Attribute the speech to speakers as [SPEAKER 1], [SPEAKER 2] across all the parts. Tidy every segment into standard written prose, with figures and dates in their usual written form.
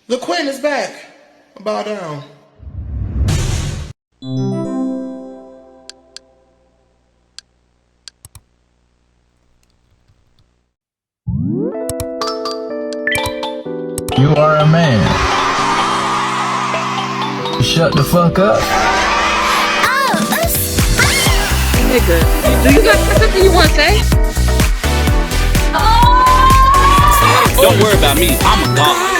[SPEAKER 1] The queen is back. Bow down.
[SPEAKER 2] You are a man. Shut the fuck up.
[SPEAKER 3] Nigga, do you got something you want to say?
[SPEAKER 4] Don't worry about me. I'm a boss.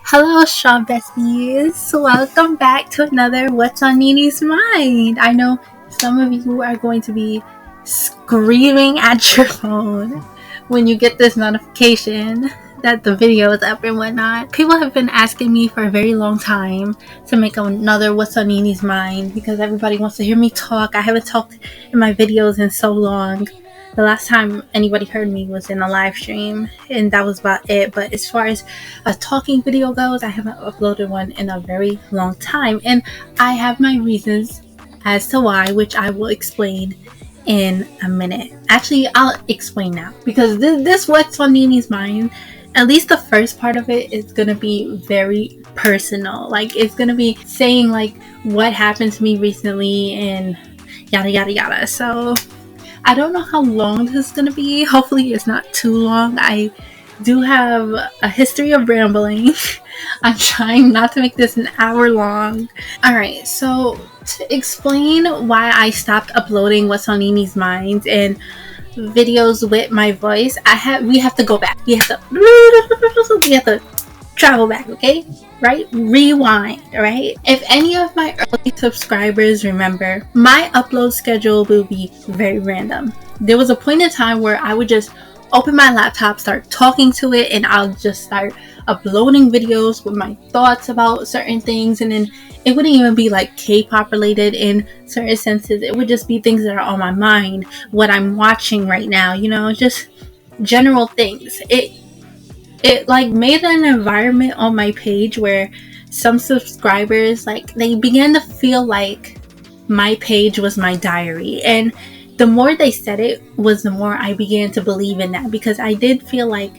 [SPEAKER 5] Hello, strawbesties. Welcome back to another What's on NINI'S Mind. I know some of you are going to be screaming at your phone when you get this notification that the video is up and whatnot. People have been asking me for a very long time to make another What's on NINI'S Mind because everybody wants to hear me talk. I haven't talked in my videos in so long. The last time anybody heard me was in a live stream, and that was about it. But as far as a talking video goes, I haven't uploaded one in a very long time, and I have my reasons as to why, which I will explain in a minute. Actually, I'll explain now, because this What's on NINI'S Mind, at least the first part of it, is gonna be very personal. Like, it's gonna be saying like what happened to me recently and yada yada yada. So I don't know how long this is going to be. Hopefully it's not too long. I do have a history of rambling. I'm trying not to make this an hour long. Alright, so to explain why I stopped uploading What's on NINI'S Minds and videos with my voice, we have to go back. We have to travel back, okay? Right? Rewind, right? If any of my early subscribers remember, my upload schedule will be very random. There was a point in time where I would just open my laptop, start talking to it, and I'll just start uploading videos with my thoughts about certain things, and then it wouldn't even be like K-pop related in certain senses. It would just be things that are on my mind, what I'm watching right now, just general things. It like made an environment on my page where some subscribers, like, they began to feel like my page was my diary, and the more they said it was the more I began to believe in that, because I did feel like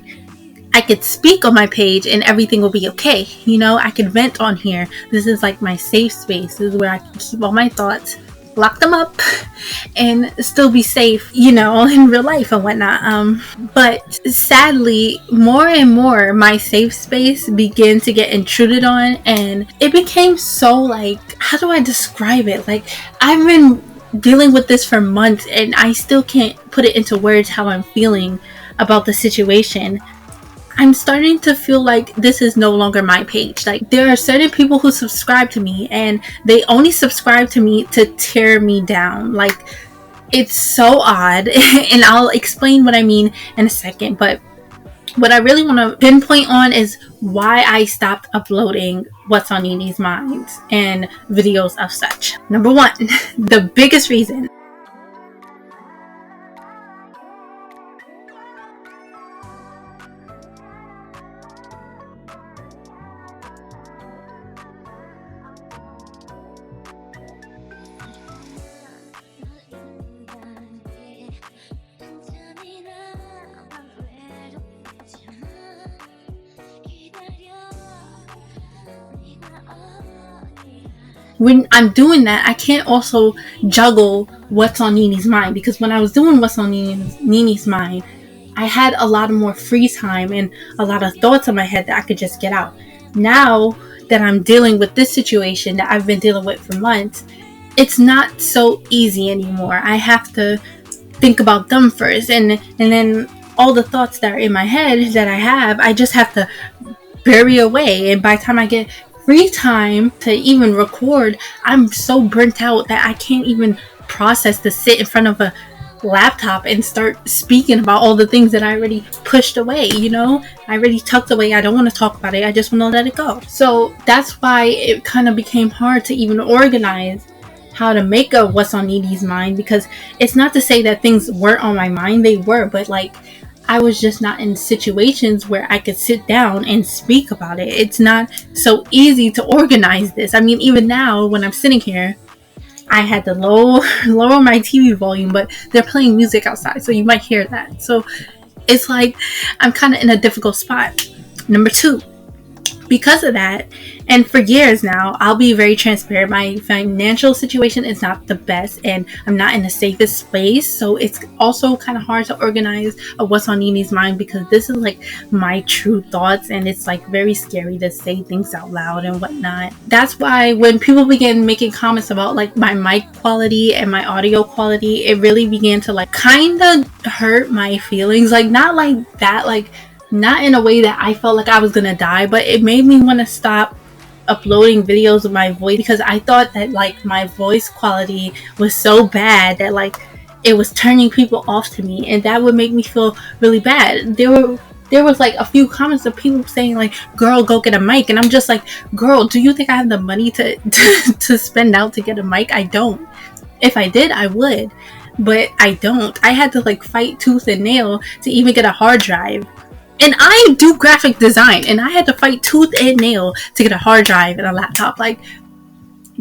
[SPEAKER 5] I could speak on my page and everything will be okay. I could vent on here. This is like my safe space. This is where I can keep all my thoughts, lock them up, and still be safe, in real life and whatnot. But sadly, more and more, my safe space began to get intruded on, and it became so, like, how do I describe it? Like, I've been dealing with this for months, and I still can't put it into words how I'm feeling about the situation. I'm starting to feel like this is no longer my page. Like, there are certain people who subscribe to me, and they only subscribe to me to tear me down. Like, it's so odd, and I'll explain what I mean in a second. But what I really want to pinpoint on is why I stopped uploading What's on NINI'S Minds and videos of such. Number one, the biggest reason. When I'm doing that, I can't also juggle What's on NINI'S Mind, because when I was doing What's on NINI'S Mind, I had a lot more free time and a lot of thoughts in my head that I could just get out. Now that I'm dealing with this situation that I've been dealing with for months, it's not so easy anymore. I have to think about them first, and then all the thoughts that are in my head that I just have to bury away. And by the time I get free time to even record, I'm so burnt out that I can't even process to sit in front of a laptop and start speaking about all the things that I already pushed away. I already tucked away. I don't want to talk about it. I just want to let it go. So that's why it kind of became hard to even organize how to make a What's on NINI'S Mind, because it's not to say that things weren't on my mind. They were, but like, I was just not in situations where I could sit down and speak about it. It's not so easy to organize this. I mean, even now when I'm sitting here, I had to lower my TV volume, but they're playing music outside, so you might hear that. So it's like I'm kind of in a difficult spot. Number 2, because of that, and for years now, I'll be very transparent, my financial situation is not the best and I'm not in the safest space, so it's also kind of hard to organize a what's on NINI'S mind, because this is like my true thoughts and it's like very scary to say things out loud and whatnot. That's why when people began making comments about like my mic quality and my audio quality, it really began to like kind of hurt my feelings. Like not like that, like not in a way that I felt like I was gonna die, but it made me want to stop uploading videos of my voice, because I thought that like my voice quality was so bad that like it was turning people off to me, and that would make me feel really bad. There was like a few comments of people saying like, girl, go get a mic, and I'm just like, girl, do you think I have the money to to spend out to get a mic? I don't. If I did, I would, but I don't. I had to like fight tooth and nail to even get a hard drive. And I do graphic design, and I had to fight tooth and nail to get a hard drive and a laptop. Like,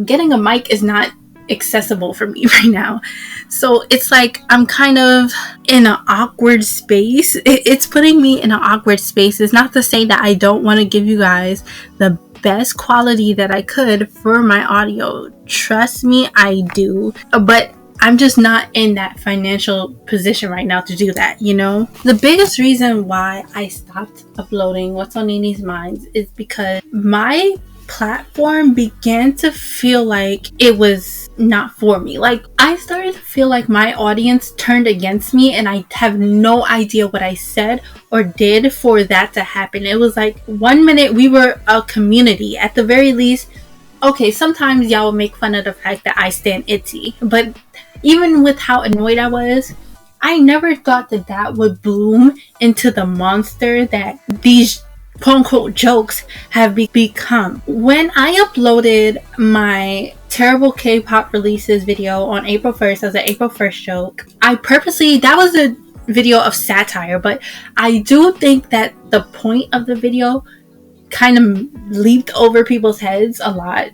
[SPEAKER 5] getting a mic is not accessible for me right now. So it's like I'm kind of in an awkward space. It's putting me in an awkward space. It's not to say that I don't want to give you guys the best quality that I could for my audio. Trust me, I do. But I'm just not in that financial position right now to do that, you know? The biggest reason why I stopped uploading What's on NINI'S Minds is because my platform began to feel like it was not for me. Like, I started to feel like my audience turned against me, and I have no idea what I said or did for that to happen. It was like 1 minute we were a community. At the very least, okay, sometimes y'all will make fun of the fact that I stand itzy, but even with how annoyed I was, I never thought that that would bloom into the monster that these quote-unquote jokes have become. When I uploaded my terrible K-pop releases video on April 1st as an April 1st joke, I purposely, that was a video of satire, but I do think that the point of the video kind of leaped over people's heads a lot.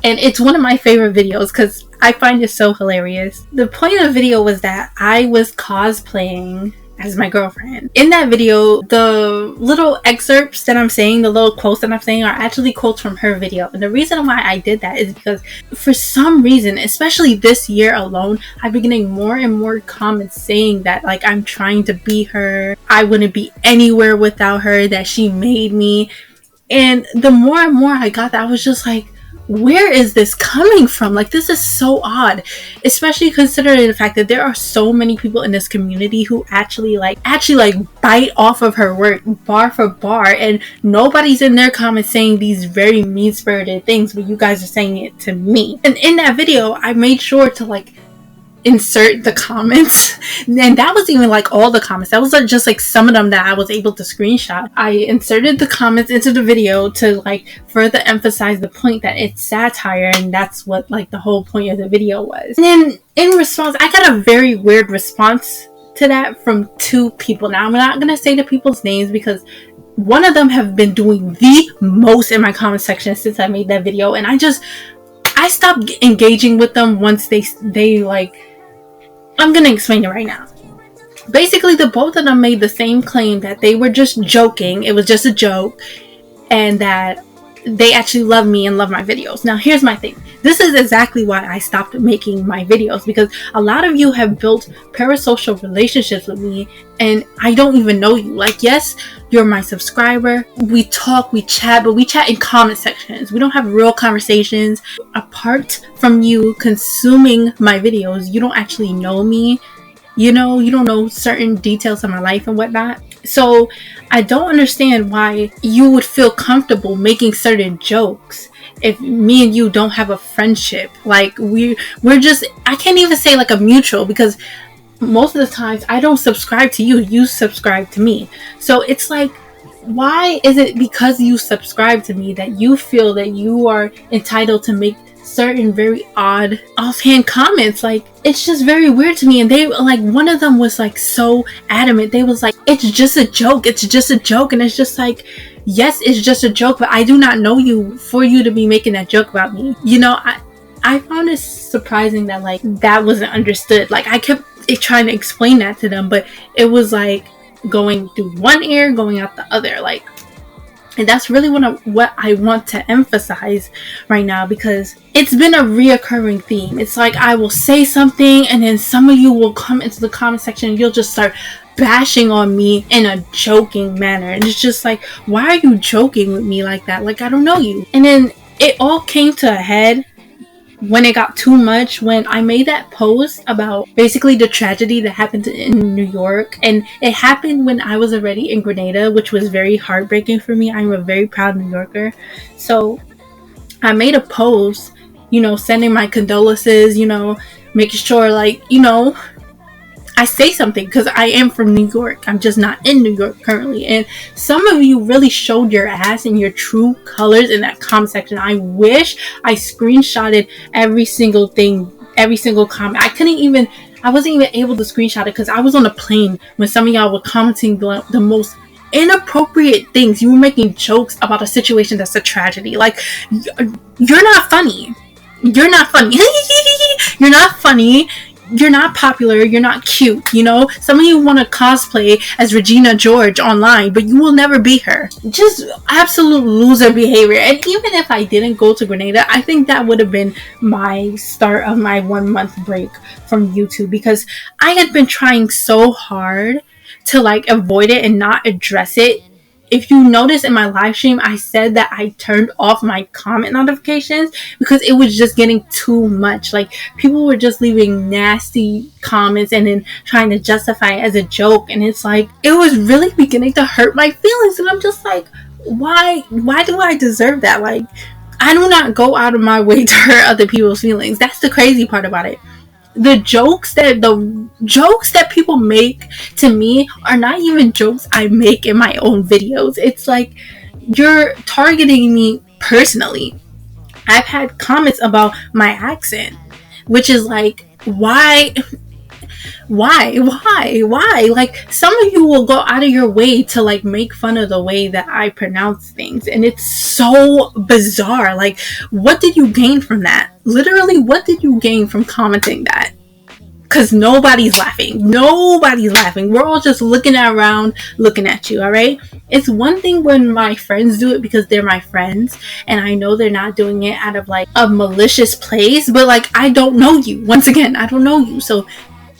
[SPEAKER 5] And it's one of my favorite videos because I find it so hilarious. The point of the video was that I was cosplaying as my girlfriend. In that video, the little excerpts that I'm saying, the little quotes that I'm saying are actually quotes from her video. And the reason why I did that is because for some reason, especially this year alone, I've been getting more and more comments saying that like I'm trying to be her, I wouldn't be anywhere without her, that she made me. And the more and more I got that, I was just like, where is this coming from? Like, this is so odd, especially considering the fact that there are so many people in this community who actually bite off of her work bar for bar, and nobody's in their comments saying these very mean-spirited things, but you guys are saying it to me. And in that video, I made sure to like insert the comments, and that was even like all the comments. That was just like some of them that I was able to screenshot. I inserted the comments into the video to like further emphasize the point that it's satire, and that's what like the whole point of the video was. And then in response, I got a very weird response to that from 2 people. Now I'm not gonna say the people's names because one of them have been doing the most in my comment section since I made that video, and I stopped engaging with them once they like, I'm gonna explain it right now. Basically, the both of them made the same claim that they were just joking, it was just a joke, and that they actually love me and love my videos. Now, here's my thing. This is exactly why I stopped making my videos, because a lot of you have built parasocial relationships with me, and I don't even know you. Like, yes, you're my subscriber. We talk, we chat, but we chat in comment sections. We don't have real conversations. Apart from you consuming my videos, you don't actually know me. You know, you don't know certain details of my life and whatnot. So I don't understand why you would feel comfortable making certain jokes if me and you don't have a friendship. Like, we're just, I can't even say like a mutual, because most of the times I don't subscribe to you, you subscribe to me. So it's like, why is it because you subscribe to me that you feel that you are entitled to make certain very odd offhand comments? Like, it's just very weird to me. And they like, one of them was like so adamant. They was like, it's just a joke, it's just a joke. And it's just like, yes, it's just a joke, but I do not know you for you to be making that joke about me. You know, I found it surprising that like that wasn't understood. Like, I kept trying to explain that to them, but it was like, going through one ear, going out the other. Like, and that's really what I want to emphasize right now, because it's been a reoccurring theme. It's like I will say something and then some of you will come into the comment section and you'll just start bashing on me in a joking manner. And it's just like, why are you joking with me like that? Like, I don't know you. And then it all came to a head when it got too much, when I made that post about basically the tragedy that happened in New York. And it happened when I was already in Grenada, which was very heartbreaking for me. I'm a very proud New Yorker. So I made a post, sending my condolences, making sure, like, I say something, because I am from New York. I'm just not in New York currently. And some of you really showed your ass and your true colors in that comment section. I wish I screenshotted every single thing, every single comment. I wasn't even able to screenshot it because I was on a plane when some of y'all were commenting the most inappropriate things. You were making jokes about a situation that's a tragedy. Like, you're not funny. You're not funny. You're not funny. You're not popular, you're not cute, Some of you want to cosplay as Regina George online, but you will never be her. Just absolute loser behavior. And even if I didn't go to Grenada, I think that would have been my start of my 1 month break from YouTube, because I had been trying so hard to avoid it and not address it. If you notice in my live stream, I said that I turned off my comment notifications because it was just getting too much. Like, people were just leaving nasty comments and then trying to justify it as a joke. And it's like, it was really beginning to hurt my feelings. And I'm just like, why do I deserve that? Like, I do not go out of my way to hurt other people's feelings. That's the crazy part about it. The jokes that people make to me are not even jokes I make in my own videos. It's like, you're targeting me personally. I've had comments about my accent, which is like, why? Like, some of you will go out of your way to make fun of the way that I pronounce things, and it's so bizarre. Like, what did you gain from that? Literally, what did you gain from commenting that? Because nobody's laughing. We're all just looking around, looking at you, alright? It's one thing when my friends do it because they're my friends, and I know they're not doing it out of a malicious place, but I don't know you. Once again, I don't know you, so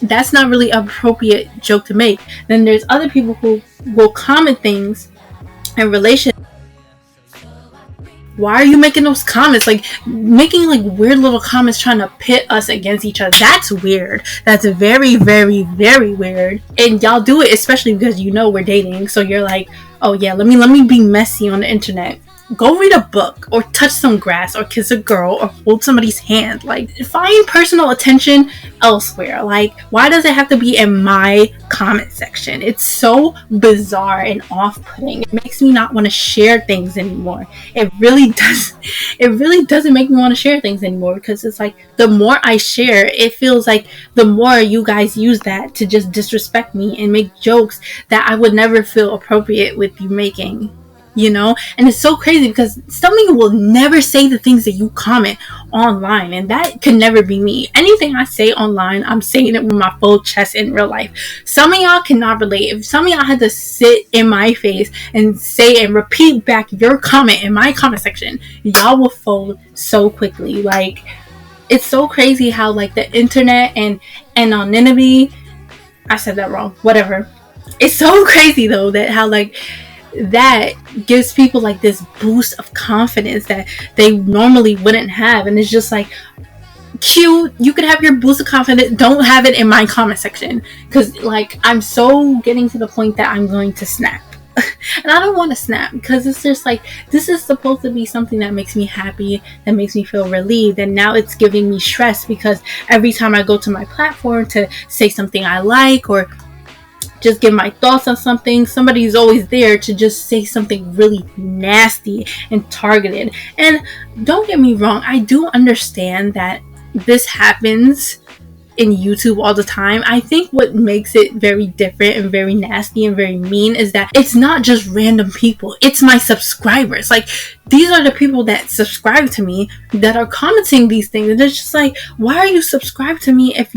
[SPEAKER 5] that's not really an appropriate joke to make. Then there's other people who will comment things in relation. Why are you making those comments? Making weird little comments trying to pit us against each other. That's weird. That's very, very, very weird. And y'all do it especially because we're dating. So you're like, oh yeah, let me be messy on the internet. Go read a book, or touch some grass, or kiss a girl, or hold somebody's hand. Find personal attention elsewhere. Why does it have to be in my comment section? It's so bizarre and off-putting. It makes me not want to share things anymore. It really doesn't make me want to share things anymore, because it's the more I share, it feels like the more you guys use that to just disrespect me and make jokes that I would never feel appropriate with you making. And it's so crazy because some of you will never say the things that you comment online, and that could never be me. Anything I say online, I'm saying it with my full chest in real life. Some of y'all cannot relate. If some of y'all had to sit in my face and say and repeat back your comment in my comment section, y'all will fold so quickly. It's so crazy how the internet and anonymity, I said that wrong, whatever. It's so crazy though that how that gives people this boost of confidence that they normally wouldn't have. And it's just cute. You could have your boost of confidence, don't have it in my comment section, because I'm so getting to the point that I'm going to snap. And I don't want to snap, because it's just this is supposed to be something that makes me happy, that makes me feel relieved, and now it's giving me stress, because every time I go to my platform to say something I like, or just give my thoughts on something, somebody's always there to just say something really nasty and targeted. And don't get me wrong, I do understand that this happens in YouTube all the time. I think what makes it very different and very nasty and very mean is that it's not just random people, it's my subscribers. Like, these are the people that subscribe to me that are commenting these things, and it's just like, why are you subscribed to me if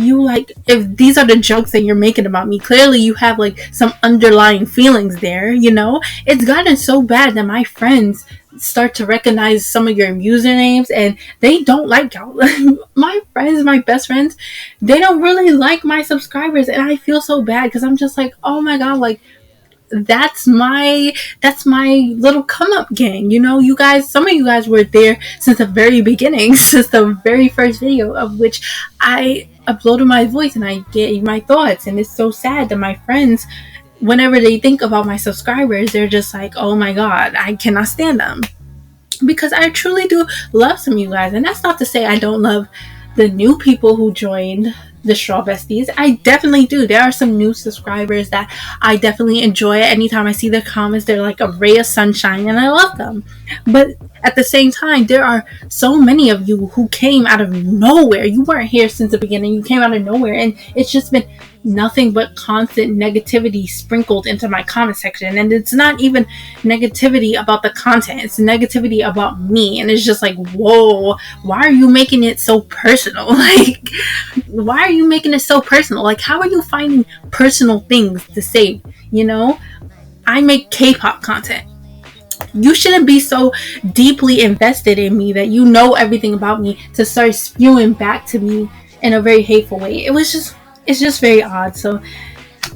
[SPEAKER 5] these are the jokes that you're making about me? Clearly you have like some underlying feelings there, you know? It's gotten so bad that my friends start to recognize some of your usernames and they don't like y'all. My friends, my best friends, they don't really like my subscribers, and I feel so bad because I'm just like, oh my god, like that's my little come up gang, you know? You guys, some of you guys were there since the very beginning, since the very first video of which I uploaded my voice and I gave my thoughts. And it's so sad that my friends, whenever they think about my subscribers, they're just like, oh my god, I cannot stand them. Because I truly do love some of you guys. And that's not to say I don't love the new people who joined the strawbesties. I definitely do. There are some new subscribers that I definitely enjoy. Anytime I see their comments, they're like a ray of sunshine and I love them. But at the same time, there are so many of you who came out of nowhere. You weren't here since the beginning. You came out of nowhere, and it's just been nothing but constant negativity sprinkled into my comment section. And it's not even negativity about the content, it's negativity about me. And it's just like, whoa, why are you making it so personal? Like, why are you making it so personal? Like, how are you finding personal things to say? You know, I make K-pop content. You shouldn't be so deeply invested in me that you know everything about me to start spewing back to me in a very hateful way. It's just very odd. So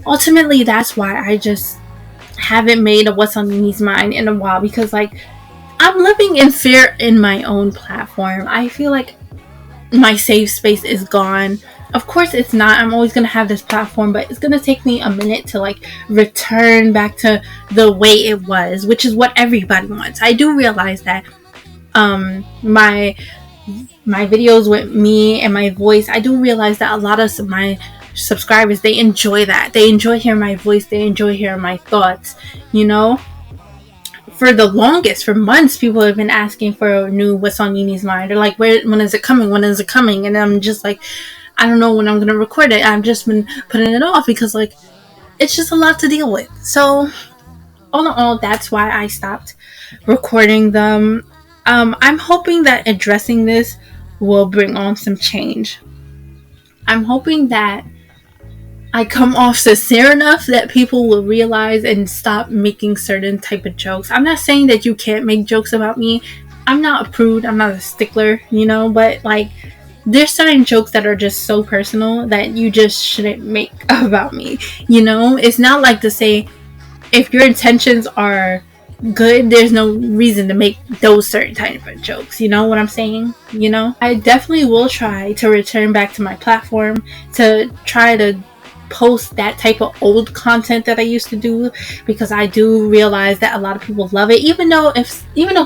[SPEAKER 5] ultimately, that's why I just haven't made a What's on NINI'S Mind in a while, because like, I'm living in fear in my own platform. I feel like my safe space is gone. Of course it's not. I'm always going to have this platform, but it's going to take me a minute to like return back to the way it was, which is what everybody wants. I do realize that my videos with me and my voice, I do realize that a lot of my subscribers, they enjoy that. They enjoy hearing my voice. They enjoy hearing my thoughts, you know? For the longest, for months, people have been asking for a new What's on NINI'S Mind. They're like, when is it coming? When is it coming? And I'm just like, I don't know when I'm going to record it. I've just been putting it off because like, it's just a lot to deal with. So all in all, that's why I stopped recording them. I'm hoping that addressing this will bring on some change. I'm hoping that I come off sincere enough that people will realize and stop making certain type of jokes. I'm not saying that you can't make jokes about me. I'm not a prude. I'm not a stickler, you know, but like, there's certain jokes that are just so personal that you just shouldn't make about me, you know? It's not like to say, if your intentions are good, there's no reason to make those certain type of jokes, you know what I'm saying? You know, I definitely will try to return back to my platform to try to post that type of old content that I used to do, because I do realize that a lot of people love it, even though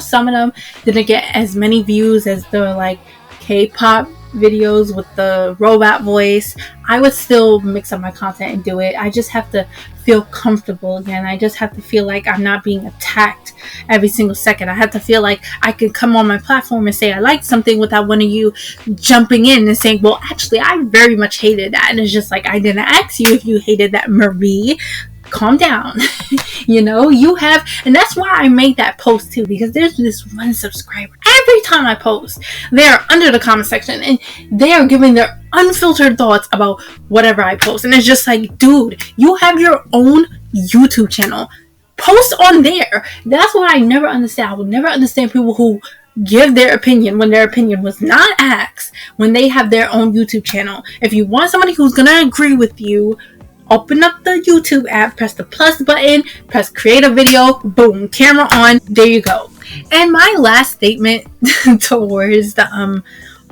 [SPEAKER 5] some of them didn't get as many views as the like K-pop videos with the robot voice. I would still mix up my content and do it. I just have to feel comfortable again. I just have to feel like I'm not being attacked every single second. I have to feel like I can come on my platform and say I like something without one of you jumping in and saying, well, actually, I very much hated that. And it's just like, I didn't ask you if you hated that, Marie. Calm down. You know, you have, and that's why I made that post too, because there's this one subscriber, every time I post, they are under the comment section and they are giving their unfiltered thoughts about whatever I post. And it's just like, dude, you have your own YouTube channel, post on there. That's what I never understand. I will never understand people who give their opinion when their opinion was not asked, when they have their own YouTube channel. If you want somebody who's gonna agree with you, open up the YouTube app, press the plus button, press create a video, boom, camera on, there you go. And my last statement towards the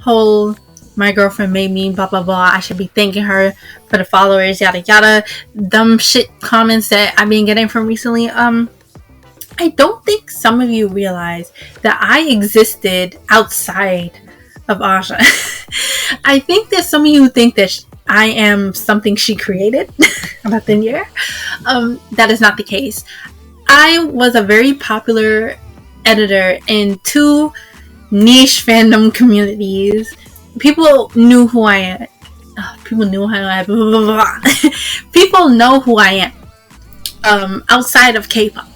[SPEAKER 5] whole my girlfriend made me blah blah blah, I should be thanking her for the followers, yada yada, dumb shit comments that I've been getting from recently. I don't think some of you realize that I existed outside of Asha. I think that some of you think that I am something she created about the year. That is not the case. I was a very popular editor in 2 niche fandom communities. People knew who I people knew how I blah, blah, blah. People know who I am outside of K-pop.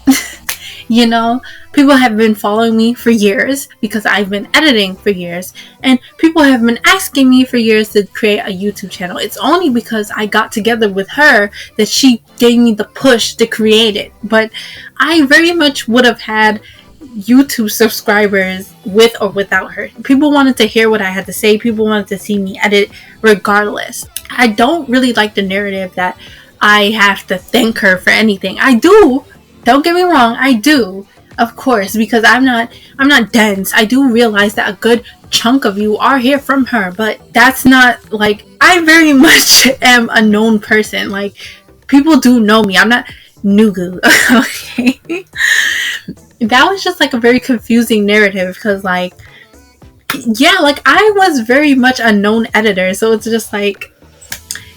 [SPEAKER 5] You know, people have been following me for years because I've been editing for years, and people have been asking me for years to create a YouTube channel. It's only because I got together with her that she gave me the push to create it. But I very much would have had YouTube subscribers with or without her. People wanted to hear what I had to say. People wanted to see me edit regardless. I don't really like the narrative that I have to thank her for anything. I do. Don't get me wrong, I do, of course, because I'm not dense. I do realize that a good chunk of you are here from her, but that's not, like, I very much am a known person. Like, people do know me. I'm not Nugu, okay? That was just, like, a very confusing narrative, because, like, yeah, like, I was very much a known editor, so it's just, like,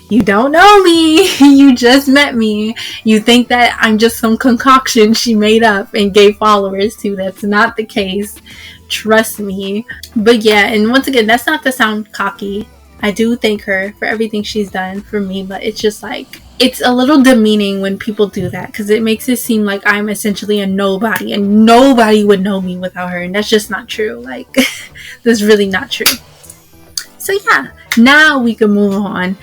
[SPEAKER 5] you don't know me. You just met me. You think that I'm just some concoction she made up and gave followers to. That's not the case. Trust me. But yeah, and once again, that's not to sound cocky. I do thank her for everything she's done for me, but it's just like, it's a little demeaning when people do that, because it makes it seem like I'm essentially a nobody, and nobody would know me without her, and that's just not true. Like, that's really not true. So yeah, now we can move on